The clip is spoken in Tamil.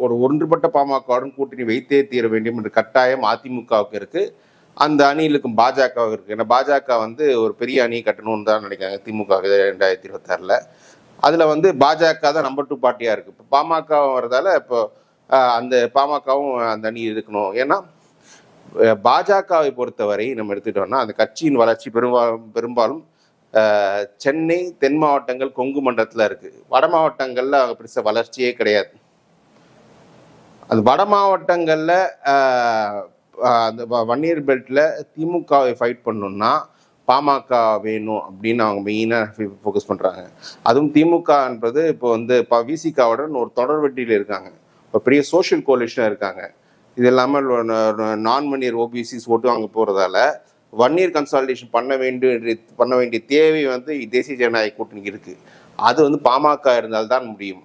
ஒரு ஒன்றுபட்ட பாமகவுடன் கூட்டணி வைத்தே தீர வேண்டும் என்ற கட்டாயம் அதிமுகவுக்கு இருக்கு, அந்த அணியிலுக்கும் பாஜகவுக்கு இருக்கு. ஏன்னா பாஜக ஒரு பெரிய அணியை கட்டணும்னு தான் நினைக்கிறாங்க திமுக 2026ல். அதில் பாஜக தான் நம்பர் 2 பார்ட்டியாக இருக்குது. இப்போ பாமக வரதால இப்போ அந்த பாமகவும் அந்த அணி இருக்கணும். ஏன்னா பாஜகவை பொறுத்தவரை நம்ம எடுத்துக்கிட்டோம்னா அந்த கட்சியின் வளர்ச்சி பெரும்பாலும் சென்னை, தென் மாவட்டங்கள், கொங்கு மண்டலத்தில் இருக்குது. வட மாவட்டங்களில் அவங்க பெருசாக வளர்ச்சியே கிடையாது. அது வட மாவட்டங்களில் அந்த வன்னியர் பெல்ட்டில் திமுகவை ஃபைட் பண்ணணும்னா பாமக வேணும் அப்படின்னு அவங்க மெயினாக ஃபோக்கஸ் பண்ணுறாங்க. அதுவும் திமுகன்றது இப்போ விசிகாவுடன் ஒரு தொடர் வெற்றியில் இருக்காங்க, இப்போ பெரிய சோஷியல் கோலிஷனாக இருக்காங்க. இது இல்லாமல் நான் வன்னியர் ஓபிசிஸ் ஓட்டு அங்கே போகிறதால வன்னியர் கன்சாலிடேஷன் பண்ண வேண்டிய தேவை தேசிய ஜனநாயக கூட்டணிக்கு இருக்குது. அது பாமக இருந்தால்தான் முடியும்.